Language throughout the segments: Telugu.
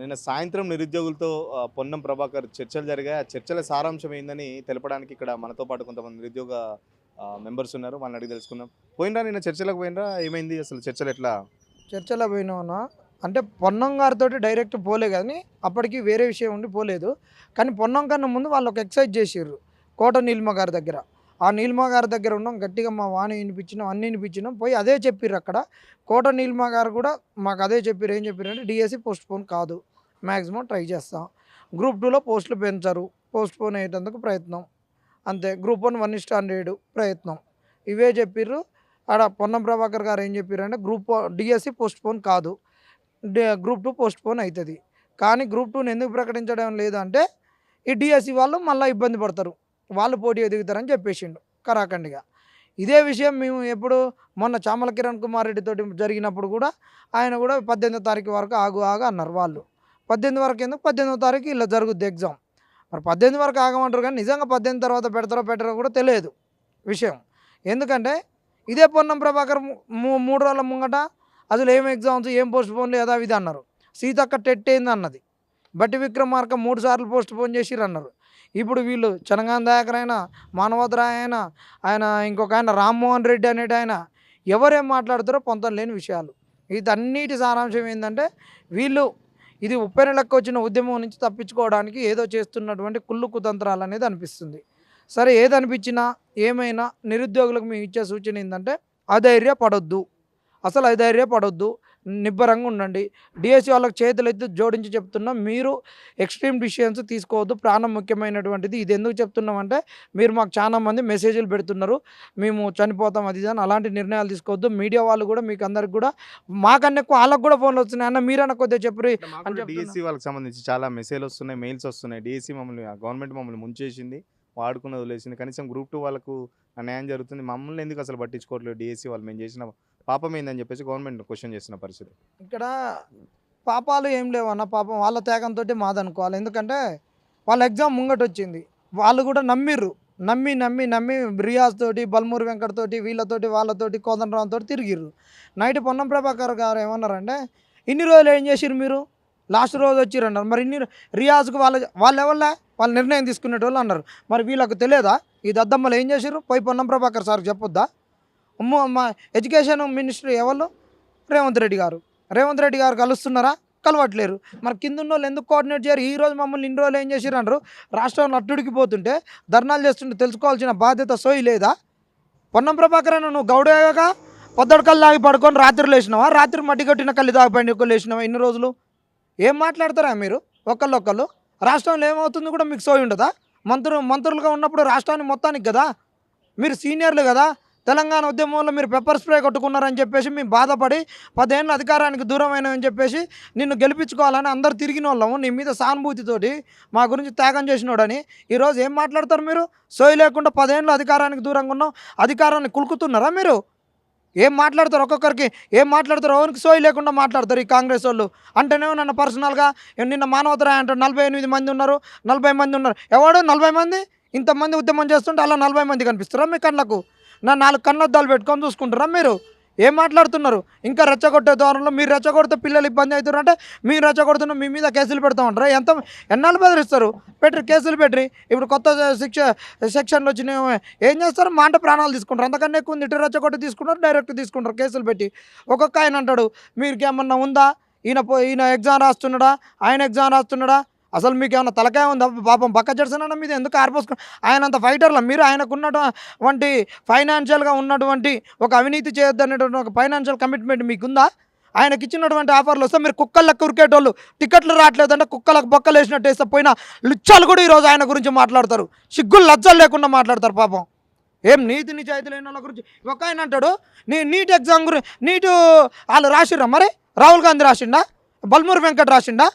నిన్న సాయంత్రం నిరుద్యోగులతో పొన్నం ప్రభాకర్ చర్చలు జరిగాయి. ఆ చర్చల సారాంశం ఏందని తెలపడానికి ఇక్కడ మనతో పాటు కొంతమంది నిరుద్యోగ మెంబర్స్ ఉన్నారు. వాళ్ళని అడిగి తెలుసుకుందాం. పోయినరా నిన్న చర్చలకు పోయినరా? ఏమైంది అసలు చర్చలు ఎట్లా? చర్చలో పోయినామన్నా అంటే పొన్నం గారితో డైరెక్ట్ పోలే కానీ అప్పటికి వేరే విషయం ఉండి పోలేదు. కానీ పొన్నం కన్నా ముందు వాళ్ళు ఒక ఎక్సైజ్ చేసిర్రు కోట నీలిమ గారి దగ్గర. ఆ నీలిమ గారి దగ్గర ఉన్నాం, గట్టిగా మా వాణి వినిపించినాం, అన్నీ వినిపించినాం, పోయి అదే చెప్పిర్రు అక్కడ. కోట నీలిమ గారు కూడా మాకు అదే చెప్పారు. ఏం చెప్పారు అంటే డిఎస్సి పోస్ట్ పోన్ కాదు, మ్యాక్సిమం ట్రై చేస్తాం, గ్రూప్ 2లో పోస్టులు పెంచరు, పోస్ట్ పోన్ అయ్యేటందుకు ప్రయత్నం, అంతే. గ్రూప్ 1 1:100 ప్రయత్నం, ఇవే చెప్పిర్రు. ఆడ పొన్నం ప్రభాకర్ గారు ఏం చెప్పారంటే డిఎస్సి పోస్ట్ పోన్ కాదు, గ్రూప్ 2 పోస్ట్ పోన్ అవుతుంది. కానీ గ్రూప్ 2ని ఎందుకు ప్రకటించడం లేదంటే ఈ డిఎస్సి వాళ్ళు మళ్ళీ ఇబ్బంది పడతారు, వాళ్ళు పోటీ ఎదుగుతారని చెప్పేసిండు కరాఖండిగా. ఇదే విషయం మేము ఎప్పుడు మొన్న చామల కిరణ్ కుమార్ రెడ్డితో జరిగినప్పుడు కూడా ఆయన కూడా 18వ తారీఖు వరకు ఆగు అన్నారు వాళ్ళు. 18 వరకు ఎందుకు, 18వ తారీఖు ఇలా జరుగుద్ది ఎగ్జామ్. మరి 18 వరకు ఆగమంటారు కానీ నిజంగా 18 తర్వాత పెడతారో పెట్టరో కూడా తెలియదు విషయం. ఎందుకంటే ఇదే పొన్నం ప్రభాకర్ 3 రోజుల ముంగట అసలు ఏం ఎగ్జామ్స్, ఏం పోస్ట్ పోన్లు యథావిధి అన్నారు. సీతక్క టెట్ ఏంది అన్నది. బట్టి విక్రమార్క 3 సార్లు పోస్ట్ పోన్ చేసిర్రు అన్నారు. ఇప్పుడు వీళ్ళు చనగాన్ దయాకర్ అయినా, మానవతరాయ్ అయినా, ఆయన ఇంకొక ఆయన రామ్మోహన్ రెడ్డి అనేటి ఆయన ఎవరేం మాట్లాడతారో పొంతం లేని విషయాలు. వీటన్నిటి సారాంశం ఏంటంటే వీళ్ళు ఇది ఉప్పెనలకు వచ్చిన ఉద్యమం నుంచి తప్పించుకోవడానికి ఏదో చేస్తున్నటువంటి కుళ్ళు కుతంత్రాలు అనేది అనిపిస్తుంది. సరే ఏది అనిపించినా ఏమైనా నిరుద్యోగులకు మేము ఇచ్చే సూచన ఏంటంటే అధైర్యపడొద్దు, అసలు అధైర్యపడొద్దు, నిబ్బరంగా ఉండండి. డిఎస్సి వాళ్ళకి చేతులు ఎత్తి జోడించి చెప్తున్నాం, మీరు ఎక్స్ట్రీమ్ డిసిషన్స్ తీసుకోవద్దు, ప్రాణం ముఖ్యమైనటువంటిది. ఇది ఎందుకు చెప్తున్నామంటే మీరు మాకు చాలా మంది మెసేజ్లు పెడుతున్నారు, మేము చనిపోతాం అది అని, అలాంటి నిర్ణయాలు తీసుకోవద్దు. మీడియా వాళ్ళు కూడా మీకు అందరికి కూడా మాకన్నా ఎక్కువ వాళ్ళకు కూడా ఫోన్లు వస్తున్నాయి, అన్న మీరన్నా కొద్దిగా చెప్పరు అని చెప్తున్నా. డిఎస్సి వాళ్ళకి సంబంధించి చాలా మెసేజ్లు వస్తున్నాయి, మెయిల్స్ వస్తున్నాయి. డిఎస్సి మమ్మల్ని గవర్నమెంట్ మమ్మల్ని ముంచేసింది, వాడుకున్న వదిలేసింది. కనీసం గ్రూప్ 2 వాళ్ళకు న్యాయం జరుగుతుంది, మమ్మల్ని ఎందుకు అసలు పట్టించుకోవట్లేదు డిఎస్సి వాళ్ళు, మేము చేసిన పాపం ఏందని చెప్పేసి గవర్నమెంట్ క్వశ్చన్ చేస్తున్న పరిస్థితి. ఇక్కడ పాపాలు ఏం లేవన్న, పాపం వాళ్ళ త్యాగంతో మాదనుకోవాలి. ఎందుకంటే వాళ్ళ ఎగ్జామ్ ముంగట వచ్చింది, వాళ్ళు కూడా నమ్మిర్రు, నమ్మి రియాజ్ తోటి, బల్మూరి వెంకట్ తోటి, వీళ్ళతోటి వాళ్ళతోటి కోదండరామ్ తోటి తిరిగిర్రు. నైట్ పొన్నం ప్రభాకర్ గారు ఏమన్నారంటే ఇన్ని రోజులు ఏం చేసిర్రు మీరు, లాస్ట్ రోజు వచ్చిర్రన్నారు. మరి ఇన్ని రియాజ్కు వాళ్ళు ఎవళ్ళ వాళ్ళు నిర్ణయం తీసుకునేటోళ్ళు అన్నారు. మరి వీళ్ళకు తెలియదా ఈ దద్దమ్మలు ఏం చేసిర్రు? పోయి పొన్నం ప్రభాకర్ సార్ చెప్పొద్దా? మా ఎడ్యుకేషన్ మినిస్టర్ ఎవరు? రేవంత్ రెడ్డి గారు కలుస్తున్నారా? కలవట్లేరు. మరి కింద ఉన్న వాళ్ళు ఎందుకు కోఆర్డినేట్ చేయరు? ఈ రోజు మమ్మల్ని ఇన్ని రోజులు ఏం చేసిర్రు అంటారు. రాష్ట్రంలో అట్టుడికి పోతుంటే ధర్నాలు చేస్తుంటే తెలుసుకోవాల్సిన బాధ్యత సోయి లేదా? పొన్నం ప్రభాకర్ అన్న నువ్వు గౌడగా పొద్దడు కళ్ళు తాగి పడుకొని రాత్రి లేచినావా? రాత్రి మట్టి కట్టిన కళ్ళు తాగి పడుకొని లేచినావా? ఇన్ని రోజులు ఏం మాట్లాడతారా మీరు ఒకళ్ళొక్కళ్ళు? రాష్ట్రంలో ఏమవుతుంది కూడా మీకు సోయి ఉండదా? మంత్రులుగా ఉన్నప్పుడు రాష్ట్రాన్ని మొత్తానికి కదా, మీరు సీనియర్లు కదా. తెలంగాణ ఉద్యమంలో మీరు పెప్పర్ స్ప్రే కొట్టుకున్నారని చెప్పేసి మేము బాధపడి 10 ఏళ్ళ అధికారానికి దూరమైనని చెప్పేసి నిన్ను గెలిపించుకోవాలని అందరు తిరిగిన వాళ్ళము, నీ మీద సానుభూతితోటి మా గురించి త్యాగం చేసినోడని. ఈరోజు ఏం మాట్లాడతారు మీరు? సోయి లేకుండా 10 ఏళ్ళు అధికారానికి దూరంగా ఉన్నాం, అధికారాన్ని కులుకుతున్నారా మీరు? ఏం మాట్లాడతారు? ఒక్కొక్కరికి ఏం మాట్లాడతారు? ఎవరికి సోయి లేకుండా మాట్లాడతారు ఈ కాంగ్రెస్ వాళ్ళు. అంటేనే నన్ను పర్సనల్గా నిన్న మానవతరాయ్ అంటారు 48 మంది ఉన్నారు, 40 మంది ఉన్నారు. ఎవడు 40 మంది? ఇంతమంది ఉద్యమం చేస్తుంటే అలా 40 మంది కనిపిస్తారా మీ కళ్ళకు? నా 4 కళ్ళద్దాలు పెట్టుకొని చూసుకుంటారా మీరు? ఏం మాట్లాడుతున్నారు? ఇంకా రెచ్చగొట్టే ద్వారంలో మీరు రెచ్చగొడితే పిల్లలు ఇబ్బంది అవుతున్నారంటే మీరు రెచ్చగొడుతున్న మీ మీద కేసులు పెడతామంటారా? ఎన్నాళ్ళు బెదిరిస్తారు? పెట్టి కేసులు పెట్టి ఇప్పుడు కొత్త సెక్షన్లు వచ్చినాయి, ఏం చేస్తారు? మాట ప్రాణాలు తీసుకుంటారు. అంతకన్నా ఎక్కువ ఉంది, ఇటు రెచ్చగొట్టి తీసుకుంటారు, డైరెక్ట్ తీసుకుంటారు కేసులు పెట్టి. ఒక్కొక్క ఆయన అంటాడు మీకు ఏమన్నా ఉందా, ఈయన ఎగ్జామ్ రాస్తున్నాడా, ఆయన ఎగ్జామ్ రాస్తున్నాడా? అసలు మీకు ఏమన్నా తలకాయ ఉందా? పాపం పక్క జడ్సన్ మీద ఎందుకు ఆర్పోసుకు ఆయన అంత ఫైటర్లా మీరు? ఆయనకు ఉన్నటువంటి ఫైనాన్షియల్గా ఉన్నటువంటి ఒక అవినీతి చేయొద్దనేటువంటి ఒక ఫైనాన్షియల్ కమిట్మెంట్ మీకుందా? ఆయనకి ఇచ్చినటువంటి ఆఫర్లు వస్తే మీరు కుక్కలకు ఉరికేటోళ్ళు, టికెట్లు రావట్లేదంటే కుక్కలకు బొక్కలు వేసినట్టు వేస్తే పోయిన లుచ్చాలు కూడా ఈరోజు ఆయన గురించి మాట్లాడతారు, సిగ్గులు లజ్జలు లేకుండా మాట్లాడతారు. పాపం ఏం నీతి నిజాయితీ లేని వాళ్ళ గురించి ఒక ఆయన అంటాడు నీట్ ఎగ్జామ్ నీటు వాళ్ళు రాసిర్రా? మరి రాహుల్ గాంధీ రాసిండా? బల్మూరి వెంకట్ రాసిండా?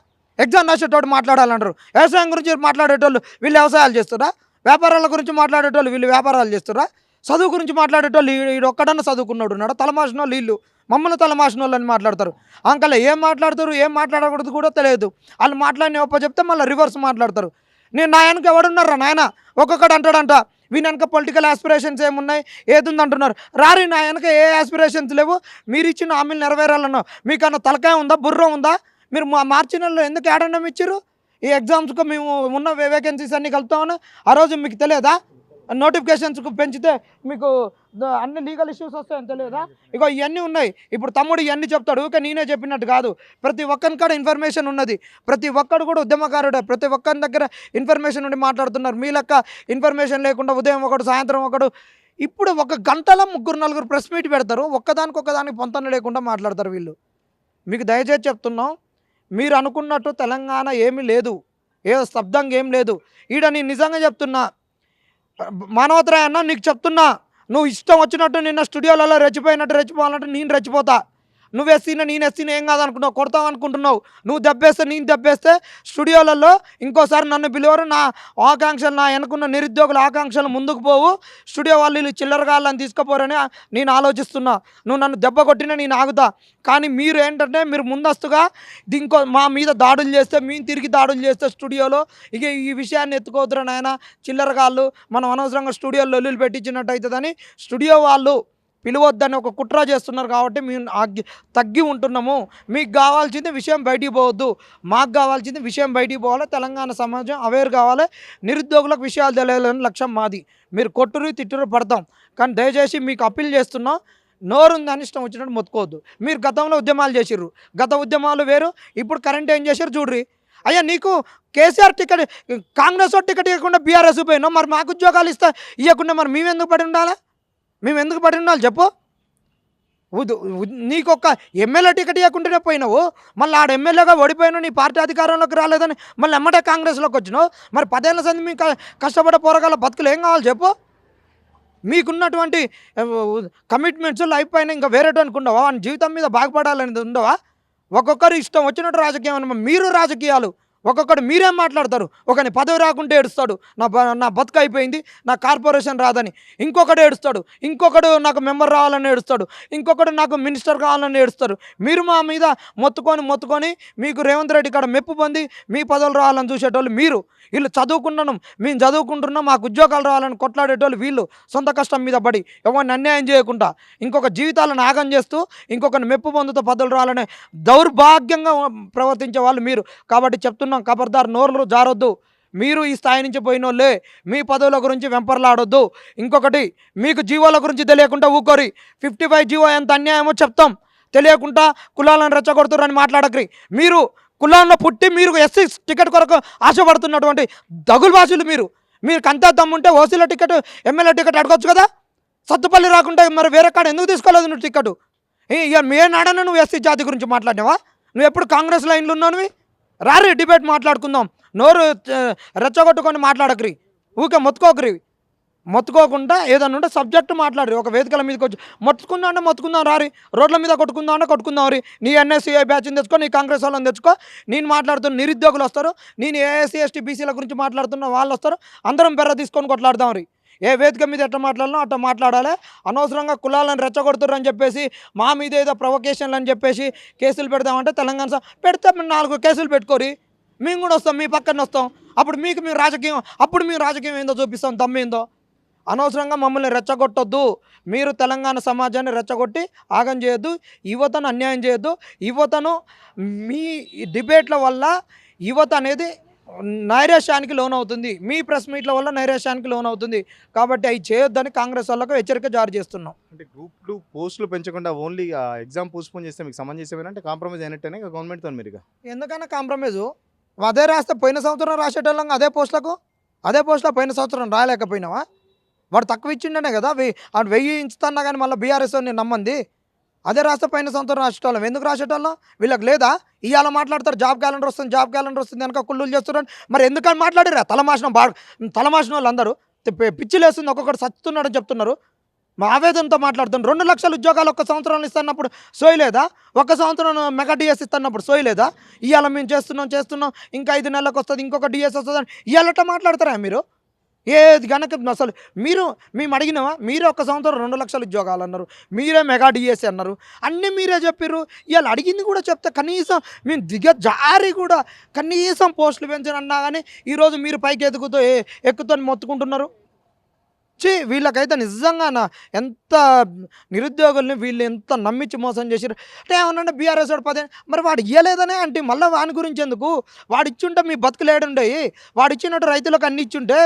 ఎగ్జామ్ రాసేటోడు మాట్లాడాలంటారు. వ్యవసాయం గురించి మాట్లాడేటోళ్ళు వీళ్ళు వ్యవసాయాలు చేస్తారా? వ్యాపారాల గురించి మాట్లాడేటోళ్ళు వీళ్ళు వ్యాపారాలు చేస్తారా? చదువు గురించి మాట్లాడేటోళ్ళు వీడు ఒక్కడన్నా చదువుకున్నాడు ఉన్నాడు? తలమాసిన వాళ్ళు వీళ్ళు మమ్మల్ని తలమాసిన వాళ్ళని మాట్లాడతారు. అంకల్ ఏం మాట్లాడతారు, ఏం మాట్లాడకూడదు కూడా తెలియదు. వాళ్ళు మాట్లాడిన ఒప్ప చెప్తే మళ్ళీ రివర్స్ మాట్లాడతారు. నా వెనక ఎవడున్నారా నాయన? ఒక్కొక్కడు అంటాడంట వీని వెనక పొలిటికల్ ఆస్పిరేషన్స్ ఏమున్నాయి, ఏదుంది అంటున్నారు. రారి నా వెనక ఏ ఆస్పిరేషన్స్ లేవు, మీరు ఇచ్చిన హామీలు నెరవేరాలన్నా మీకన్నా తలకాయ ఉందా, బుర్ర ఉందా? మీరు మార్చి నెలలో ఎందుకు యాడన్నం ఇచ్చారు? ఈ ఎగ్జామ్స్కి మేము ఉన్న వేకెన్సీస్ అన్నీ కలుపుతామని ఆ రోజు మీకు తెలియదా? నోటిఫికేషన్స్కు పెంచితే మీకు అన్ని లీగల్ ఇష్యూస్ వస్తాయని తెలియదా? ఇగో ఇవన్నీ ఉన్నాయి. ఇప్పుడు తమ్ముడు ఇవన్నీ చెప్తాడు, ఊరికే నేనే చెప్పినట్టు కాదు. ప్రతి ఒక్కరి కాడ ఇన్ఫర్మేషన్ ఉన్నది. ప్రతి ఒక్కడు కూడా ఉద్యమకారుడే. ప్రతి ఒక్కరి దగ్గర ఇన్ఫర్మేషన్ ఉండి మాట్లాడుతున్నారు. మీ లెక్క ఇన్ఫర్మేషన్ లేకుండా ఉదయం ఒకడు సాయంత్రం ఒకడు. ఇప్పుడు ఒక గంటలో 3-4 ప్రెస్ మీట్ పెడతారు. ఒక్కదానికి పొంతన లేకుండా మాట్లాడతారు వీళ్ళు. మీకు దయచేసి చెప్తున్నాం, మీరు అనుకున్నట్టు తెలంగాణ ఏమీ లేదు, ఏదో స్తబ్దంగా ఏం లేదు. ఈడ నేను నిజంగా చెప్తున్నా, మానవతరాయ అన్న నీకు చెప్తున్నా, నువ్వు ఇష్టం వచ్చినట్టు నిన్న స్టూడియోలలో రెచ్చిపోవాలంటే నేను రెచ్చిపోతా. నువ్వు ఎస్సీనా నేను ఎస్సీనా ఏం కాదనుకున్నావు, కొడతావు అనుకుంటున్నావు. నువ్వు దెబ్బేస్తే నేను దెబ్బేస్తే స్టూడియోలలో ఇంకోసారి నన్ను పిలువరు. నా ఆకాంక్షలు, నా వెనుకున్న నిరుద్యోగుల ఆకాంక్షలు ముందుకు పోవు. స్టూడియో వాళ్ళు వీళ్ళు చిల్లరగాళ్ళని తీసుకుపోరని నేను ఆలోచిస్తున్నా. నువ్వు నన్ను దెబ్బ కొట్టినా నేను ఆగుతా. కానీ మీరు ఏంటంటే మీరు ముందస్తుగా మా మీద దాడులు చేస్తే, మేము తిరిగి దాడులు చేస్తే స్టూడియోలో ఇక ఈ విషయాన్ని ఎత్తుకోవద్దురా నాయన, చిల్లరగాళ్ళు మనం అనవసరంగా స్టూడియోలో లొల్లులు పెట్టించినట్టు అవుతుందని స్టూడియో వాళ్ళు పిలవద్దని ఒక కుట్ర చేస్తున్నారు. కాబట్టి మేము తగ్గి ఉంటున్నాము. మీకు కావాల్సింది విషయం బయటికి పోవద్దు, మాకు కావాల్సింది విషయం బయటికి పోవాలి. తెలంగాణ సమాజం అవేర్ కావాలి, నిరుద్యోగులకు విషయాలు తెలియాలని లక్ష్యం మాది. మీరు కొట్టురు తిట్టురు పడతాం, కానీ దయచేసి మీకు అప్పీల్ చేస్తున్నాం, నోరుందని ఇష్టం వచ్చినట్టు మొత్తుకోవద్దు. మీరు గతంలో ఉద్యమాలు చేసిర్రు, గత ఉద్యమాలు వేరు, ఇప్పుడు కరెంట్ ఏం చేశారు చూడ్రి. అయ్యా నీకు కేసీఆర్ టికెట్, కాంగ్రెస్ టికెట్ ఇవ్వకుండా బీఆర్ఎస్ పోయినాం, మరి మాకు ఉద్యోగాలు ఇవ్వకుండా మరి మేము ఎందుకు పడి ఉండాలి? చెప్పు. నీకు ఒక ఎమ్మెల్యే టికెట్ ఇవ్వకుండానే పోయినావు, మళ్ళీ ఆడ ఎమ్మెల్యేగా ఓడిపోయినావు, నీ పార్టీ అధికారంలోకి రాలేదని మళ్ళీ ఎమ్మటే కాంగ్రెస్లోకి వచ్చినావు. మరి 10 ఏళ్ళ సంది మీకు కష్టపడే పోరగాల బతుకులు ఏం కావాలి చెప్పు? మీకున్నటువంటి కమిట్మెంట్స్ లైఫ్ పైన ఇంకా వేరేటోనికి ఉండవా? వాని జీవితం మీద బాగుపడాలనేది ఉండవా? ఒక్కొక్కరు ఇష్టం వచ్చినట్టు రాజకీయం. మీరు రాజకీయాలు ఒక్కొక్కడు మీరేం మాట్లాడతారు? ఒకని పదవి రాకుంటే ఏడుస్తాడు, నా బతుకు అయిపోయింది, నా కార్పొరేషన్ రాదని. ఇంకొకడు ఏడుస్తాడు, ఇంకొకడు నాకు మెంబర్ రావాలని ఏడుస్తాడు, ఇంకొకడు నాకు మినిస్టర్ కావాలని ఏడుస్తారు. మీరు మా మీద మొత్తుకొని మీకు రేవంత్ రెడ్డి కాడ మెప్పు పొంది మీ పదవులు రావాలని చూసేటోళ్ళు మీరు. వీళ్ళు మేము చదువుకుంటున్నాం మాకు ఉద్యోగాలు రావాలని కొట్లాడేటోళ్ళు వీళ్ళు. సొంత కష్టం మీద పడి ఎవరిని అన్యాయం చేయకుండా ఇంకొక జీవితాలను ఆగం చేస్తూ ఇంకొకరిని మెప్పు పొందుతూ పదవులు రావాలనే దౌర్భాగ్యంగా ప్రవర్తించే వాళ్ళు మీరు. కాబట్టి చెప్తున్నాం, ఖబర్దార్, నోర్లు జారొద్దు. మీరు ఈ స్థాయి నుంచి పోయినోళ్ళే, మీ పదవుల గురించి వెంపర్లాడొద్దు. ఇంకొకటి, మీకు జీవోల గురించి తెలియకుండా ఊకోరి. 55 జీవో ఎంత అన్యాయమో చెప్తాం, తెలియకుండా కులాలను రెచ్చగొడుతురని మాట్లాడకరి. మీరు కులాల్లో పుట్టి మీరు ఎస్సీ టికెట్ కొరకు ఆశపడుతున్నటువంటి దగులు భాషలు మీరు కంటే దమ్ముంటే ఓసీల టికెట్, ఎమ్మెల్యే టికెట్ అడగొచ్చు కదా. సత్తుపల్లి రాకుంటే మరి వేరే కాడ ఎందుకు తీసుకోలేదు నువ్వు టికెట్? ఇక నాడన్నా నువ్వు ఎస్సీ జాతి గురించి మాట్లాడినావా? నువ్వు ఎప్పుడు కాంగ్రెస్ లైన్లు ఉన్నావు? రారి డిబేట్ మాట్లాడుకుందాం. నోరు రెచ్చగొట్టుకొని మాట్లాడకరి, ఊకే మొత్తుకోకుండా ఏదన్నా ఉంటే సబ్జెక్టు మాట్లాడరు. ఒక వేదికల మీదకి వచ్చి మొత్తుకుందాం రారి, రోడ్ల మీద కొట్టుకుందాం రీ. నీ ఎన్ఎస్సీఐ బ్యాచ్ని తెచ్చుకో, నీ కాంగ్రెస్ వాళ్ళని తెచ్చుకో. నేను మాట్లాడుతున్న నిరుద్యోగులు వస్తారు, నేను ఏఎస్సీ ఎస్టీ బీసీల గురించి మాట్లాడుతున్న వాళ్ళు వస్తారు, అందరం బెర్ర తీసుకొని కొట్లాడదాం రీ. ఏ వేదిక మీద ఎట్లా మాట్లాడాలో అట్లా మాట్లాడాలి. అనవసరంగా కులాలను రెచ్చగొడుతుర్రని చెప్పేసి మా మీద ఏదో ప్రొవకేషన్లు అని చెప్పేసి కేసులు పెడదామంటే తెలంగాణ పెడితే 4 కేసులు పెట్టుకోరి, మేము కూడా వస్తాం, మీ పక్కన వస్తాం. అప్పుడు మేము రాజకీయం ఏందో చూపిస్తాం, దమ్మేందో. అనవసరంగా మమ్మల్ని రెచ్చగొట్టొద్దు. మీరు తెలంగాణ సమాజాన్ని రెచ్చగొట్టి ఆగం చేయొద్దు, యువతను అన్యాయం చేయొద్దు. యువతను మీ డిబేట్ల వల్ల యువత అనేది నైరాశ్యానికి లోనవుతుంది, మీ ప్రెస్ మీట్ల వల్ల నైరాశ్యానికి లోనవుతుంది. కాబట్టి అవి చేయొద్దని కాంగ్రెస్ వాళ్ళకు హెచ్చరిక జారీ చేస్తున్నాం. అంటే గ్రూప్ 2 పోస్టులు పెంచకుండా ఓన్లీ ఎగ్జామ్ పోస్ట్పోన్ చేస్తే మీకు సమంజసమేనంటే కాంప్రమైజ్ అయినట్టేనే గవర్నమెంట్తో మీరు? ఎందుకన్నా కాంప్రమైజు? అదే రాస్తే పోయిన సంవత్సరం రాసేటోళ్ళం అదే పోస్టులో పోయిన సంవత్సరం రాయలేకపోయినావా? వాడు తక్కువ ఇచ్చిండనే కదా, 1000 ఇస్తున్నా కానీ మళ్ళీ బీఆర్ఎస్ నేను నమ్మంది. అదే రాస్తే పోయిన సంవత్సరం రాసేటోళ్ళం. ఎందుకు రాసేటోళ్ళం? వీళ్ళకి లేదా? ఇవాళ మాట్లాడతారు జాబ్ క్యాలెండర్ వస్తుంది వెనక కుళ్ళులు చేస్తున్నారు. మరి ఎందుకని మాట్లాడిరా? తలమాసిన వాళ్ళు అందరూ పిచ్చిలేస్తుంది, ఒక్కొక్కటి సచ్చుతున్నాడని చెప్తున్నారు. మా ఆవేదనతో మాట్లాడుతున్నారు. 2 లక్షల ఉద్యోగాలు 1 సంవత్సరంలో ఇస్తున్నప్పుడు సోయలేదా? 1 సంవత్సరం మెగా డిఎస్ ఇస్తున్నప్పుడు సోయలేదా? ఇవాళ మేము చేస్తున్నాం, ఇంకా 5 నెలలకు వస్తుంది, ఇంకొక డిఎస్ వస్తుందని ఇవాళ మాట్లాడతారా మీరు? ఏది కనుక అసలు మేము అడిగినావా? మీరే 1 సంవత్సరం 2 లక్షల ఉద్యోగాలు అన్నారు, మీరే మెగా డిఎస్సి అన్నారు, అన్నీ మీరే చెప్పారు. ఇవాళ అడిగింది కూడా చెప్తే కనీసం మేము దిగజారి కూడా కనీసం పోస్టులు పెంచని అన్నా కానీ ఈరోజు మీరు పైకి ఎక్కుతో మొత్తుకుంటున్నారు. వీళ్ళకైతే నిజంగా ఎంత నిరుద్యోగుల్ని వీళ్ళు ఎంత నమ్మించి మోసం చేసిర్రు. అంటే ఏమన్నా బీఆర్ఎస్ వాడు 10 మరి వాడు ఇయ్యలేదనే అంటే మళ్ళీ వాని గురించి ఎందుకు? వాడు ఇచ్చుంటే మీ బతుకులేడుండయి. వాడు ఇచ్చినట్టు రైతులకు అన్ని ఇచ్చుంటే,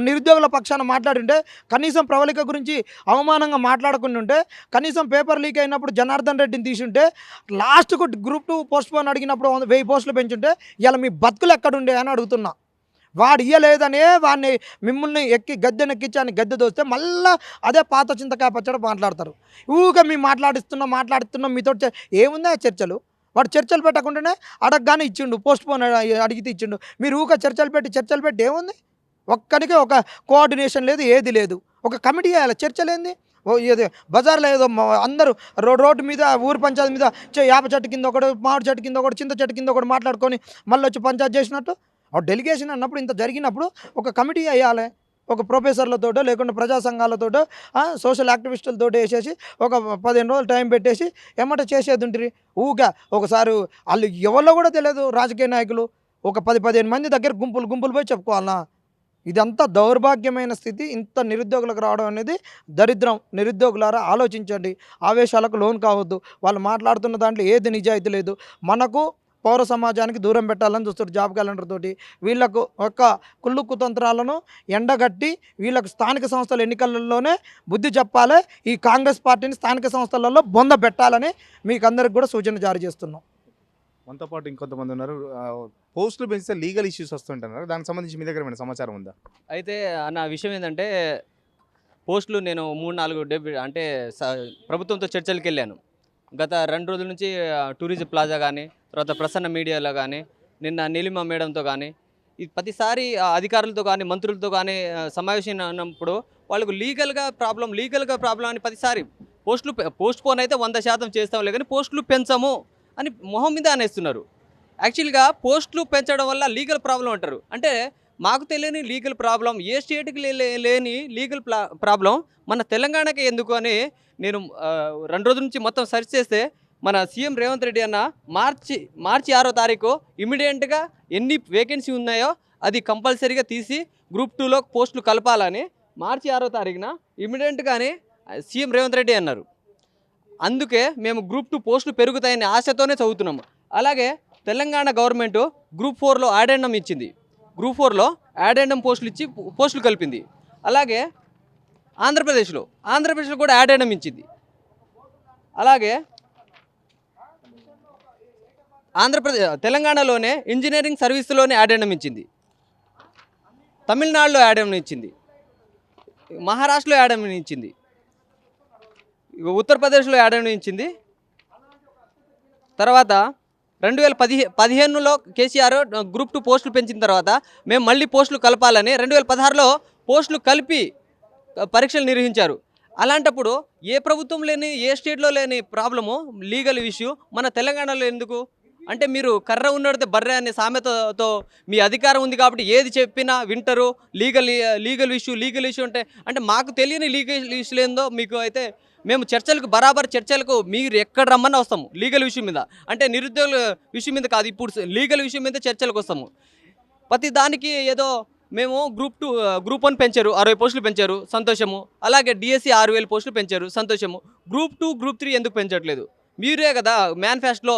నిరుద్యోగుల పక్షాన మాట్లాడుంటే, కనీసం ప్రవళిక గురించి అవమానంగా మాట్లాడకుండా ఉంటే, కనీసం పేపర్ లీక్ అయినప్పుడు జనార్దన్ రెడ్డిని తీసుంటే, లాస్ట్కు గ్రూప్ 2 పోస్ట్ పోన్ అడిగినప్పుడు 1000 పోస్టులు పెంచుంటే ఇలా మీ బతుకులు ఎక్కడుండే అని అడుగుతున్నా. వాడు ఇయ్యలేదనే వాడిని మిమ్మల్ని గద్దెనెక్కించి అని గద్దె దోస్తే మళ్ళీ అదే పాత చింతకాయ పచ్చడి మాట్లాడతారు. ఊగా మేము మాట్లాడుతున్నాం మీతో ఏముందా చర్చలు? వాడు చర్చలు పెట్టకుండానే అడగగానే ఇచ్చిండు, పోస్ట్ పోన్ అడిగితే ఇచ్చిండు. మీరు ఊగా చర్చలు పెట్టి ఏముంది? ఒక్కడికి ఒక కోఆర్డినేషన్ లేదు, ఏది లేదు. ఒక కమిటీ వేయాలి. చర్చలు ఏంది? ఏదో బజార్లో ఏదో అందరూ రోడ్డు మీద ఊరు పంచాయతీ మీద యాప చెట్టు కింద ఒకడు, మామిడి చెట్టు కింద ఒకటి, చింత చెట్టు కింద ఒకటి మాట్లాడుకొని మళ్ళీ వచ్చి పంచాయతీ చేసినట్టు డెలిగేషన్ అన్నప్పుడు ఇంత జరిగినప్పుడు ఒక కమిటీ వేయాలి. ఒక ప్రొఫెసర్లతోటో లేకుంటే ప్రజా సంఘాలతోటో సోషల్ యాక్టివిస్టులతో వేసేసి ఒక 15 రోజులు టైం పెట్టేసి ఏమంటే చేసేది ఉంటుంది. ఊగా ఒకసారి వాళ్ళు ఎవరో కూడా తెలియదు రాజకీయ నాయకులు ఒక 10-15 మంది దగ్గర గుంపులు పోయి చెప్పుకోవాలన్నా. ఇదంతా దౌర్భాగ్యమైన స్థితి. ఇంత నిరుద్యోగులకు రావడం అనేది దరిద్రం. నిరుద్యోగులారా ఆలోచించండి, ఆవేశాలకు లోన్ కావద్దు. వాళ్ళు మాట్లాడుతున్న దాంట్లో ఏది నిజాయితీ లేదు. మనకు పౌర సమాజానికి దూరం పెట్టాలని చూస్తారు జాబ్ క్యాలెండర్ తోటి. వీళ్ళకు ఒక కుళ్ళు కుతంత్రాలను ఎండగట్టి వీళ్ళకు స్థానిక సంస్థల ఎన్నికలలోనే బుద్ధి చెప్పాలి. ఈ కాంగ్రెస్ పార్టీని స్థానిక సంస్థలలో బొంద పెట్టాలని మీకు అందరికి కూడా సూచన జారీ చేస్తున్నాం. మనతో పాటు ఇంకొంతమంది ఉన్నారు. పోస్టులు పెంచితే లీగల్ ఇష్యూస్ వస్తుంటున్నారు. దానికి సంబంధించి మీ దగ్గర ఏమైనా సమాచారం ఉందా? అయితే నా విషయం ఏంటంటే పోస్టులు నేను 3-4 అంటే ప్రభుత్వంతో చర్చలకు వెళ్ళాను. గత 2 రోజుల నుంచి టూరిజం ప్లాజా కానీ, తర్వాత ప్రసన్న మీడియాలో కానీ, నిన్న నీలిమ మేడంతో కానీ, ఇది ప్రతిసారి అధికారులతో కానీ మంత్రులతో కానీ సమావేశం అన్నప్పుడు వాళ్ళకు లీగల్గా ప్రాబ్లం అని ప్రతిసారి పోస్ట్ పోన్ అయితే 100% చేస్తాంలే కానీ పోస్టులు పెంచము అని మొహం మీద అనేస్తున్నారు. యాక్చువల్గా పోస్టులు పెంచడం వల్ల లీగల్ ప్రాబ్లం అంటారు. అంటే మాకు తెలియని లీగల్ ప్రాబ్లం, ఏ స్టేట్కి లేని లీగల్ ప్రాబ్లం మన తెలంగాణకి ఎందుకు అని నేను 2 రోజుల నుంచి మొత్తం సెర్చ్ చేస్తే మన సీఎం రేవంత్ రెడ్డి అన్న మార్చి 6వ తారీఖు ఇమీడియట్గా ఎన్ని వేకెన్సీ ఉన్నాయో అది కంపల్సరీగా తీసి గ్రూప్ 2లో పోస్టులు కలపాలని మార్చి 6వ తారీఖున ఇమీడియట్గానే సీఎం రేవంత్ రెడ్డి అన్నారు. అందుకే మేము గ్రూప్ 2 పోస్టులు పెరుగుతాయని ఆశతోనే చదువుతున్నాము. అలాగే తెలంగాణ గవర్నమెంట్ గ్రూప్ 4లో యాడెండం ఇచ్చింది. గ్రూప్ 4లో యాడెండం పోస్టులు ఇచ్చి పోస్టులు కలిపింది. అలాగే ఆంధ్రప్రదేశ్లో కూడా యాడెండం ఇచ్చింది. అలాగే తెలంగాణలోనే ఇంజనీరింగ్ సర్వీసులోనే యాడెండం ఇచ్చింది. తమిళనాడులో యాడెండం ఇచ్చింది. మహారాష్ట్రలో యాడెండం ఇచ్చింది. ఉత్తరప్రదేశ్లో యాడెండం ఇచ్చింది. తర్వాత 2015లో కేసీఆర్ గ్రూప్ 2 పోస్టులు పెంచిన తర్వాత మేము మళ్ళీ పోస్టులు కలపాలని 2016లో పోస్టులు కలిపి పరీక్షలు నిర్వహించారు. అలాంటప్పుడు ఏ ప్రభుత్వం లేని, ఏ స్టేట్లో లేని ప్రాబ్లము లీగల్ ఇష్యూ మన తెలంగాణలో ఎందుకు? అంటే మీరు కర్ర ఉన్నడితే బర్రె అనే సామెతతో మీ అధికారం ఉంది కాబట్టి ఏది చెప్పినా వింటారు. లీగల్ ఇష్యూ అంటే మాకు తెలియని లీగల్ ఇష్యూలు ఏందో మీకు అయితే మేము చర్చలకు మీరు ఎక్కడ రమ్మన్నా వస్తాము. లీగల్ విషయం మీద అంటే నిరుద్యోగుల విషయం మీద కాదు, ఇప్పుడు లీగల్ విషయం మీద చర్చలకు వస్తాము. ప్రతి దానికి ఏదో మేము గ్రూప్ 1 పెంచారు, 60 పోస్టులు పెంచారు, సంతోషము. అలాగే డిఎస్సి 6000 పోస్టులు పెంచారు, సంతోషము. గ్రూప్ 2, గ్రూప్ 3 ఎందుకు పెంచట్లేదు? మీరే కదా మేనిఫెస్టోలో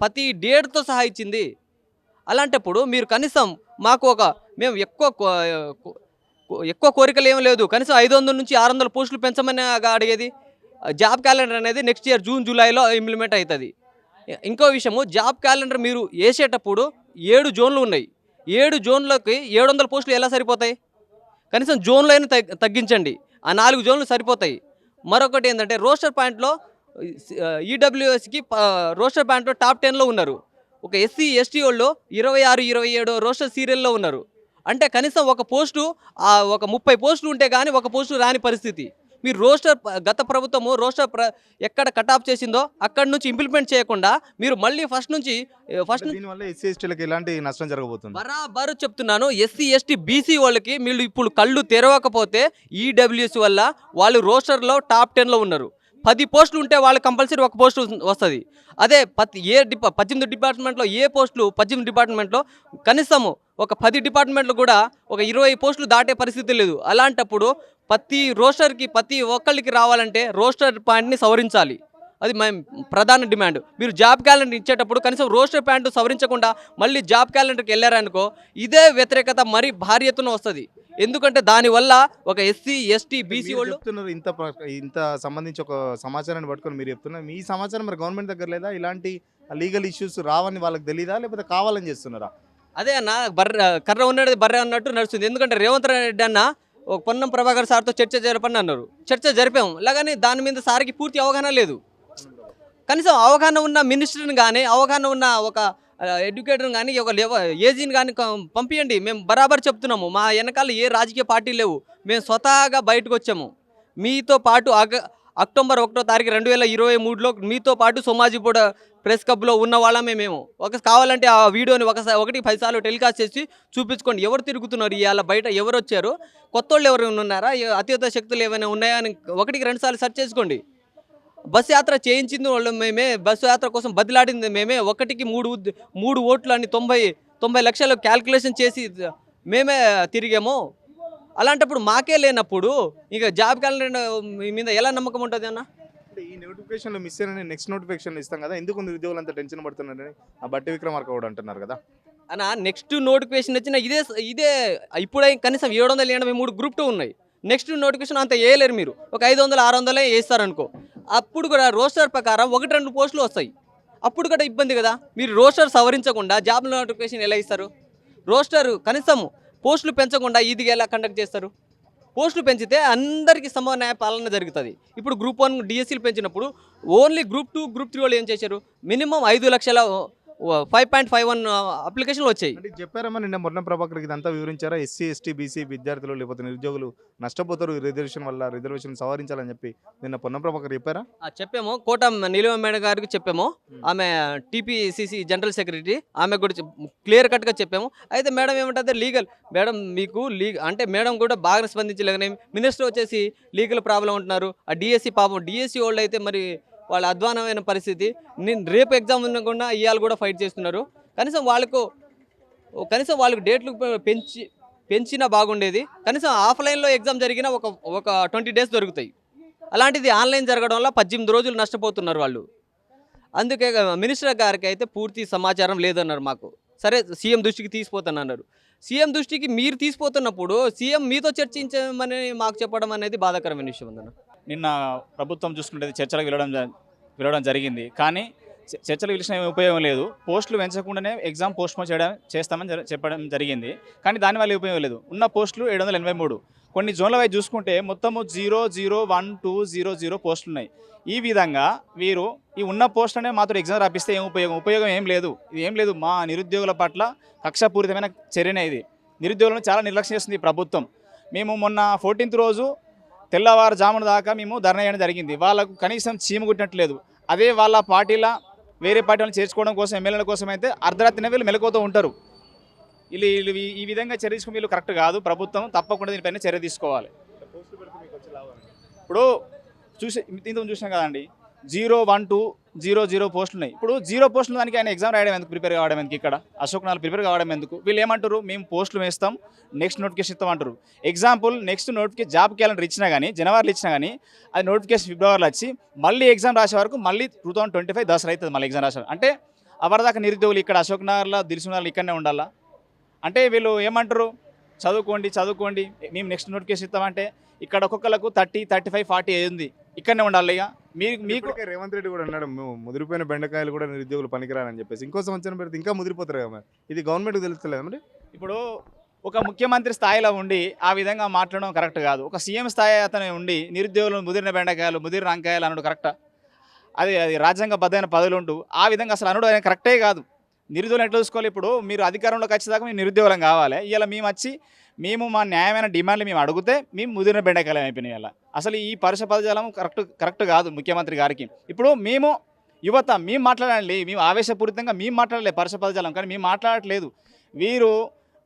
ప్రతి డేట్తో సహా ఇచ్చింది. అలాంటప్పుడు మీరు కనీసం మాకు మేము ఎక్కువ కోరికలు ఏం లేదు, కనీసం 500 నుంచి 600 పోస్టులు పెంచమని అడిగేది. జాబ్ క్యాలెండర్ అనేది నెక్స్ట్ ఇయర్ జూన్ జూలైలో ఇంప్లిమెంట్ అవుతుంది. ఇంకో విషయము, జాబ్ క్యాలెండర్ మీరు వేసేటప్పుడు 7 జోన్లు ఉన్నాయి. 7 జోన్లకి 700 పోస్టులు ఎలా సరిపోతాయి? కనీసం జోన్లో అయినా తగ్గించండి. ఆ 4 జోన్లు సరిపోతాయి. మరొకటి ఏంటంటే రోస్టర్ పాయింట్లో ఈడబ్ల్యూఎస్కి రోస్టర్ పాయింట్లో టాప్ 10లో ఉన్నారు. ఒక ఎస్సీ ఎస్టీ వాళ్ళు 26, 27 రోస్టర్ సీరియల్లో ఉన్నారు. అంటే కనీసం ఒక 30 పోస్టులు ఉంటే కానీ ఒక పోస్టు రాని పరిస్థితి. మీరు గత ప్రభుత్వము ఎక్కడ కటాఫ్ చేసిందో అక్కడి నుంచి ఇంప్లిమెంట్ చేయకుండా మీరు మళ్ళీ ఫస్ట్ దీనివల్ల ఎస్సీ ఎస్టీలకు ఎలాంటి నష్టం జరగబోతుంది? బరాబరు చెప్తున్నాను. ఎస్సీ ఎస్టీ బీసీ వాళ్ళకి మీరు ఇప్పుడు కళ్ళు తెరవకపోతే ఈడబ్ల్యూఎస్ వల్ల వాళ్ళు రోస్టర్లో టాప్ 10లో ఉన్నారు. 10 పోస్టులు ఉంటే వాళ్ళకి కంపల్సరీ ఒక పోస్ట్ వస్తుంది. అదే 18 డిపార్ట్మెంట్లో ఏ పోస్టులు 18 డిపార్ట్మెంట్లో కనీసము ఒక 10 డిపార్ట్మెంట్లో కూడా ఒక 20 పోస్టులు దాటే పరిస్థితి లేదు. అలాంటప్పుడు ప్రతి రోస్టర్కి ప్రతి ఒక్కళ్ళకి రావాలంటే రోస్టర్ పాయింట్ని సవరించాలి. అది మేము ప్రధాన డిమాండ్. మీరు జాబ్ క్యాలెండర్ ఇచ్చేటప్పుడు కనీసం రోస్టర్ ప్యాంటు సవరించకుండా మళ్ళీ జాబ్ క్యాలెండర్కి వెళ్ళారనుకో ఇదే వ్యతిరేకత మరీ భారీ ఎత్తున వస్తుంది. ఎందుకంటే దానివల్ల ఒక ఎస్సీ ఎస్టీ బీసీ మీరు వాళ్ళు చెప్తున్నారు ఇంత సంబంధించి ఒక సమాచారాన్ని పట్టుకొని మీరు చెప్తున్నారు. మీ సమాచారం మరి గవర్నమెంట్ దగ్గర లేదా? ఇలాంటి లీగల్ ఇష్యూస్ రావని వాళ్ళకి తెలీదా, లేకపోతే కావాలని చేస్తున్నారా? అదే అన్న కర్ర ఉన్నది బర్రె అన్నట్టు నడుస్తుంది. ఎందుకంటే రేవంత్ రెడ్డి అన్న ఒక పొన్నం ప్రభాకర్ సార్తో చర్చ జరపని అన్నారు. చర్చ జరిపాము అలాగని దాని మీద సార్కి పూర్తి అవగాహన లేదు. కనీసం అవగాహన ఉన్న మినిస్టర్ని కానీ అవగాహన ఉన్న ఒక ఎడ్యుకేటర్ని కానీ ఒక ఏజీని కానీ పంపించండి. మేము బరాబర్ చెప్తున్నాము. మా వెనకాల ఏ రాజకీయ పార్టీ లేవు. మేము స్వతహాగా బయటకు వచ్చాము. మీతో పాటు అక్టోబర్ 1వ తారీఖు 2023లో మీతో పాటు సోమాజిపూడ ప్రెస్ క్లబ్లో ఉన్న వాళ్ళమే మేము. కావాలంటే ఆ వీడియోని 10 సార్లు టెలికాస్ట్ చేసి చూపించుకోండి. ఎవరు తిరుగుతున్నారు ఇవాళ బయట, ఎవరు వచ్చారు, కొత్త వాళ్ళు ఎవరు ఉన్నారా, అత్యుత శక్తులు ఏమైనా ఉన్నాయా అని 1కి 2 సార్లు సెర్చ్ చేసుకోండి. బస్సు యాత్ర చేయించింది వాళ్ళు మేమే, బస్సు యాత్ర కోసం బదిలాడింది మేమే. 1కి 3 ఓట్లు అని 90 లక్షలు క్యాల్కులేషన్ చేసి మేమే తిరిగాము. అలాంటప్పుడు మాకే లేనప్పుడు ఇక జాబ్ క్యాలెండర్ మీద ఎలా నమ్మకం ఉంటుంది అన్న? ఈ నోటిఫికేషన్లో మిస్ అయిన నెక్స్ట్ నోటిఫికేషన్ ఇస్తాం కదా, ఎందుకు నిరుద్యోగులు అంతా టెన్షన్ పడుతున్నారని ఆ బట్టి విక్రమార్క కూడా అంటున్నారు కదా. అన్న నెక్స్ట్ నోటిఫికేషన్ వచ్చిన ఇదే ఇప్పుడే కనీసం 783 గ్రూప్ 2 ఉన్నాయి. నెక్స్ట్ నోటిఫికేషన్ అంత వేయలేరు. మీరు ఒక 500 600 వేస్తారనుకో, అప్పుడు కూడా రోస్టర్ ప్రకారం 1-2 పోస్టులు వస్తాయి. అప్పుడు కూడా ఇబ్బంది కదా. మీరు రోస్టర్ సవరించకుండా జాబ్ నోటిఫికేషన్ ఎలా ఇస్తారు? రోస్టర్ కనీసం పోస్టులు పెంచకుండా ఇది ఎలా కండక్ట్ చేస్తారు? పోస్టులు పెంచితే అందరికీ సమాన పాలన జరుగుతుంది. ఇప్పుడు గ్రూప్ 1 డిఎస్సీలు పెంచినప్పుడు ఓన్లీ గ్రూప్ 2 గ్రూప్ 3 వాళ్ళు ఏం చేశారు? మినిమం 5 లక్షల 5.51 అప్లికేషన్లు వచ్చాయి. అంటే చెప్పారమ్మా నిన్న మొన్న ప్రభాకర్కి ఇదంతా వివరించారా? ఎస్సీ ఎస్టీ బీసీ విద్యార్థులు లేకపోతే నిరుద్యోగులు నష్టపోతారు రిజర్వేషన్ వల్ల, రిజర్వేషన్ సవరించాలని చెప్పి నిన్న పొన్నం ప్రభాకర్ చెప్పారా? చెప్పాము. కోట నీలిమ మేడం గారికి చెప్పాము. ఆమె టీపీసీసీ జనరల్ సెక్రటరీ, ఆమె కూడా క్లియర్ కట్గా చెప్పాము. అయితే మేడం ఏమంటుంది, లీగల్ మేడం మీకు అంటే మేడం కూడా బాగా స్పందించలేకనే మినిస్టర్ వచ్చేసి లీగల్ ప్రాబ్లం ఉంటున్నారు. ఆ డిఎస్సి పాపం డిఎస్సి వాళ్ళు అయితే మరి వాళ్ళ అధ్వానమైన పరిస్థితి. నేను రేపు ఎగ్జామ్ ఉండకుండా ఇవాళ కూడా ఫైట్ చేస్తున్నారు. కనీసం వాళ్ళకు డేట్లు పెంచినా బాగుండేది. కనీసం ఆఫ్లైన్లో ఎగ్జామ్ జరిగిన ఒక 20 డేస్ దొరుకుతాయి. అలాంటిది ఆన్లైన్ జరగడం వల్ల 18 రోజులు నష్టపోతున్నారు వాళ్ళు. అందుకే మినిస్టర్ గారికి అయితే పూర్తి సమాచారం లేదన్నారు మాకు. సరే సీఎం దృష్టికి తీసుకుపోతానన్నారు. సీఎం దృష్టికి మీరు తీసుకుపోతున్నప్పుడు సీఎం మీతో చర్చించమని మాకు చెప్పడం అనేది బాధాకరమైన విషయం ఉందన్న. నిన్న ప్రభుత్వం చూసుకుంటే చర్చలకు వెళ్ళడం జరిగింది. కానీ చర్చలు పిలిచిన ఉపయోగం లేదు. పోస్టులు పెంచకుండానే ఎగ్జామ్ పోస్ట్పోన్ చేస్తామని చెప్పడం జరిగింది. కానీ దానివల్ల ఉపయోగం లేదు. ఉన్న పోస్టులు 783. కొన్ని జోన్ల వైపు చూసుకుంటే మొత్తము 0, 0, 1, 2, 0, 0 పోస్టులు ఉన్నాయి. ఈ విధంగా వీరు ఈ ఉన్న పోస్టులనే మాతో ఎగ్జామ్ రాపిస్తే ఉపయోగం ఏం లేదు. ఇది ఏం లేదు. మా నిరుద్యోగుల పట్ల కక్షపూరితమైన చర్యనే ఇది. నిరుద్యోగులను చాలా నిర్లక్ష్యం చేస్తుంది ప్రభుత్వం. మేము మొన్న 14th రోజు తెల్లవారుజామున దాకా మేము ధర్నా చేయడం జరిగింది. వాళ్ళకు కనీసం చీమ కుట్టినట్లేదు. అదే వాళ్ళ పార్టీల వేరే పార్టీలను చేర్చుకోవడం కోసం, ఎమ్మెల్యేల కోసం అయితే అర్ధరాత్రినే వీళ్ళు మెలకువతో ఉంటారు. వీళ్ళు ఈ విధంగా చర్య తీసుకుని వీళ్ళు కరెక్ట్ కాదు. ప్రభుత్వం తప్పకుండా దీనిపైన చర్య తీసుకోవాలి. ఇప్పుడు ఇంతకు చూసినాం కదండి, 0, 1, 2, 0, 0 పోస్టులు ఉన్నాయి. ఇప్పుడు 0 పోస్టులు దానికి ఆయన ఎగ్జామ్ రాయడం ఎందుకు, ప్రిపేర్ కావడం ఎందుకు? ఇక్కడ అశోక్ నగర్ ప్రిపేర్ కావడం ఎందుకు? వీళ్ళు ఏమంటారు, మేము పోస్టులు వేస్తాం, నెక్స్ట్ నోటిఫికేషన్ ఇస్తాం అంటారు. Example next notification job calendar ఇచ్చినా కానీ, జనవరిలో ఇచ్చినా కానీ అది నోటిఫికేషన్ ఫిబ్రవరిలో వచ్చి మళ్ళీ ఎగ్జామ్ రాసే వరకు మళ్ళీ 2025 దసరా అవుతుంది మళ్ళీ ఎగ్జామ్ రాసే. అంటే అవరిదాకా నిరుద్యోగులు ఇక్కడ అశోక్ నగర్లో, దిల్సుఖ్నగర్లో ఇక్కడనే ఉండాలా? అంటే వీళ్ళు ఏమంటారు, చదువుకోండి మేము నెక్స్ట్ నోటిఫికేషన్ ఇస్తామంటే ఇక్కడ ఒక్కొక్కరికి 30, 35, 40 అయింది. ఇక్కడనే ఉండాలి. ఇక మీకు రేవంత్ రెడ్డి కూడా అన్నాడు, ముదిరిపోయిన బెండకాయలు కూడా నిరుద్యోగులు పనికిరాని చెప్పేసి. ఇంకో సంవత్సరం పెడితే ఇంకా ముదిరిపోతారు కదా. మరి ఇది గవర్నమెంట్కి తెలుస్తలేదు. మరి ఇప్పుడు ఒక ముఖ్యమంత్రి స్థాయిలో ఉండి ఆ విధంగా మాట్లాడడం కరెక్ట్ కాదు. ఒక సీఎం స్థాయి అతను ఉండి నిరుద్యోగులు ముదిరిన బెండకాయలు, ముదిరిన వంకాయలు అనడు కరెక్టా? అది రాజ్యాంగబద్ధమైన పదవులు ఉంటూ ఆ విధంగా అసలు అనడు ఆయన కరెక్టే కాదు. నిరుద్యోగులు ఎట్లా చూసుకోవాలి? ఇప్పుడు మీరు అధికారంలోకి వచ్చేదాకా మేము నిరుద్యోగులం కావాలి. ఇలా మేము మా న్యాయమైన డిమాండ్లు మేము అడిగితే మేము ముదిరిన బెండకాయలు అయిపోయినాయి. ఇలా అసలు ఈ పరుష పదజాలం కరెక్ట్ కాదు ముఖ్యమంత్రి గారికి. ఇప్పుడు మేము యువత మేము మాట్లాడాలి, మేము ఆవేశపూరితంగా మేము మాట్లాడలే పరుష పదజాలం, కానీ మేము మాట్లాడట్లేదు. వీరు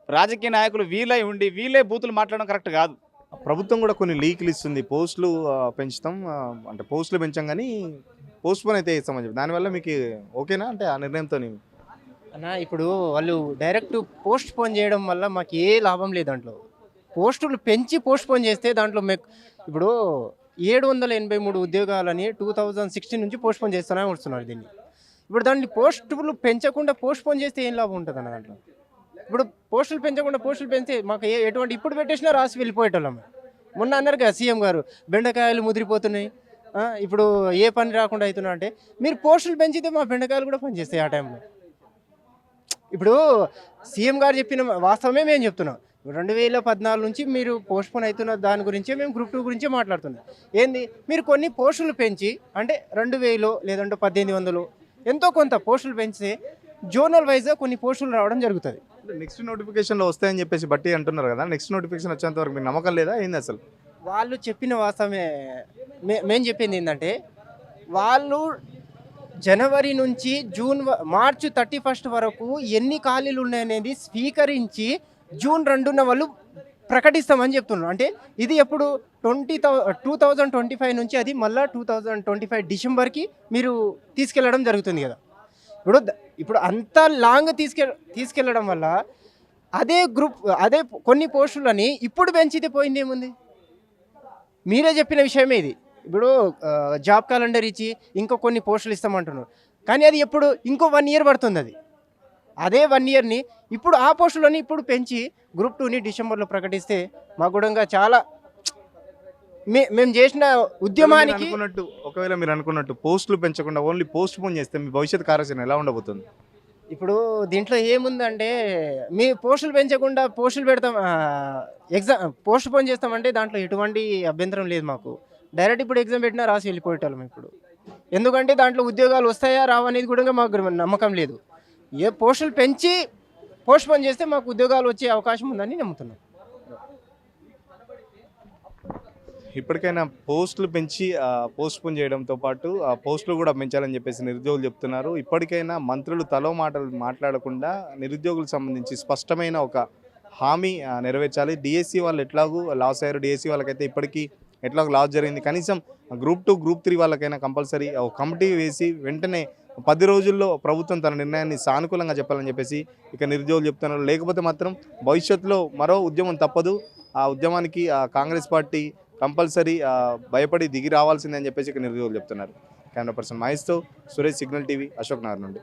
రాజకీయ నాయకులు వీళ్ళే ఉండి వీళ్ళే బూతులు మాట్లాడడం కరెక్ట్ కాదు. ప్రభుత్వం కూడా కొన్ని లీకులు ఇస్తుంది, పోస్టులు పెంచుతాం, అంటే పోస్టులు పెంచాం కానీ పోస్ట్ పోన్ అయితే ఇస్తామని చెప్పి, దానివల్ల మీకు ఓకేనా అంటే ఆ నిర్ణయంతో? అన్న ఇప్పుడు వాళ్ళు డైరెక్ట్ పోస్ట్ పోన్ చేయడం వల్ల మాకు ఏ లాభం లేదు దాంట్లో. పోస్టులు పెంచి పోస్ట్ పోన్ చేస్తే దాంట్లో ఇప్పుడు 783 ఉద్యోగాలని 2016 నుంచి పోస్ట్ పోన్ చేస్తూనే వస్తున్నారు దీన్ని. ఇప్పుడు దాన్ని పోస్టులు పెంచకుండా పోస్ట్ పోన్ చేస్తే ఏం లాభం ఉంటుంది అన్న దాంట్లో? ఇప్పుడు పోస్టులు పెంచకుండా పోస్టులు పెంచితే మాకు ఎటువంటి ఇప్పుడు పెట్టేసినా రాసి వెళ్ళిపోయేటోళ్ళం. మొన్న అన్నారు కదా సీఎం గారు, బెండకాయలు ముదిరిపోతున్నాయి, ఇప్పుడు ఏ పని రాకుండా అవుతున్నా అంటే, మీరు పోస్టులు పెంచితే మా బెండకాయలు కూడా పనిచేస్తాయి ఆ టైంలో. ఇప్పుడు సీఎం గారు చెప్పిన వాస్తవమే మేము చెప్తున్నాం. 2014 నుంచి మీరు పోస్ట్ పోన్ అవుతున్న దాని గురించే మేము గ్రూప్ 2 గురించే మాట్లాడుతున్నాం. ఏంది మీరు కొన్ని పోస్టులు పెంచి అంటే 2000 లేదంటే 1800 ఎంతో కొంత పోస్టులు పెంచితే జోనల్ వైజ్గా కొన్ని పోస్టులు రావడం జరుగుతుంది. నెక్స్ట్ నోటిఫికేషన్లో వస్తాయని చెప్పేసి బట్టి అంటున్నారు కదా, నెక్స్ట్ నోటిఫికేషన్ వచ్చేంత వరకు మీకు నమ్మకం లేదా ఏంది అసలు? వాళ్ళు చెప్పిన వాస్తవమే. మేము చెప్పింది ఏంటంటే, వాళ్ళు జనవరి నుంచి మార్చి 31 వరకు ఎన్ని ఖాళీలు ఉన్నాయనేది స్వీకరించి జూన్ 2న వాళ్ళు ప్రకటిస్తామని చెప్తున్నారు. అంటే ఇది ఎప్పుడు 2025 నుంచి అది మళ్ళీ 2025 డిసెంబర్కి మీరు తీసుకెళ్ళడం జరుగుతుంది కదా. ఇప్పుడు అంత లాంగ్ తీసుకెళ్ళడం వల్ల అదే కొన్ని పోస్టులని ఇప్పుడు పెంచితే పోయింది ఏముంది? మీరే చెప్పిన విషయమే ఇది. ఇప్పుడు జాబ్ క్యాలెండర్ ఇచ్చి ఇంకో కొన్ని పోస్టులు ఇస్తామంటున్నారు, కానీ అది ఎప్పుడు ఇంకో 1 ఇయర్ పడుతుంది. అదే 1 ఇయర్ని ఇప్పుడు ఆ పోస్టులని ఇప్పుడు పెంచి గ్రూప్ 2ని డిసెంబర్లో ప్రకటిస్తే మా కూడా చాలా మేము చేసిన ఉద్యమానికి ఒకవేళ మీరు అనుకున్నట్టు పోస్టులు పెంచకుండా ఓన్లీ పోస్ట్ పోన్ చేస్తే మీ భవిష్యత్ కార్యాచరణ ఎలా ఉండబోతుంది? ఇప్పుడు దీంట్లో ఏముందంటే, మీ పోస్టులు పెంచకుండా పోస్టులు పెడతాం, పోస్ట్ పోన్ చేస్తామంటే దాంట్లో ఎటువంటి అభ్యంతరం లేదు మాకు. డైరెక్ట్ ఇప్పుడు ఎగ్జామ్ పెట్టినా రాసి వెళ్ళిపోయేటోళ్ళం ఇప్పుడు. ఎందుకంటే దాంట్లో ఉద్యోగాలు వస్తాయా రావనేది కూడా మాకు నమ్మకం లేదు. ఏ పోస్టులు పెంచి పోస్ట్ పోన్ చేస్తే మాకు ఉద్యోగాలు వచ్చే అవకాశం ఉందని నమ్ముతున్నాం. ఇప్పటికైనా పోస్టులు పెంచి పోస్ట్ పోన్ చేయడంతో పాటు ఆ పోస్టులు కూడా పెంచాలని చెప్పేసి నిరుద్యోగులు చెప్తున్నారు. ఇప్పటికైనా మంత్రులు తలో మాటలు మాట్లాడకుండా నిరుద్యోగులకు సంబంధించి స్పష్టమైన ఒక హామీ నెరవేర్చాలి. డిఎస్సి వాళ్ళు ఎట్లాగూ లాస్ అయ్యారు, డిఎస్సి వాళ్ళకైతే ఇప్పటికీ ఎట్లాగో లాస్ జరిగింది. కనీసం గ్రూప్ 2 గ్రూప్ 3 వాళ్ళకైనా కంపల్సరీ ఒక కమిటీ వేసి వెంటనే 10 రోజుల్లో ప్రభుత్వం తన నిర్ణయాన్ని సానుకూలంగా చెప్పాలని చెప్పేసి ఇక నిరుద్యోగులు చెప్తున్నారు. లేకపోతే మాత్రం భవిష్యత్తులో మరో ఉద్యమం తప్పదు. ఆ ఉద్యమానికి కాంగ్రెస్ పార్టీ కంపల్సరీ భయపడి దిగి రావాల్సిందని చెప్పేసి ఇక నిరుద్యోగులు చెప్తున్నారు. కెమెరా పర్సన్ మహేష్తో సురేష్, సిగ్నల్ టీవీ, అశోక్ నగర్ నుండి.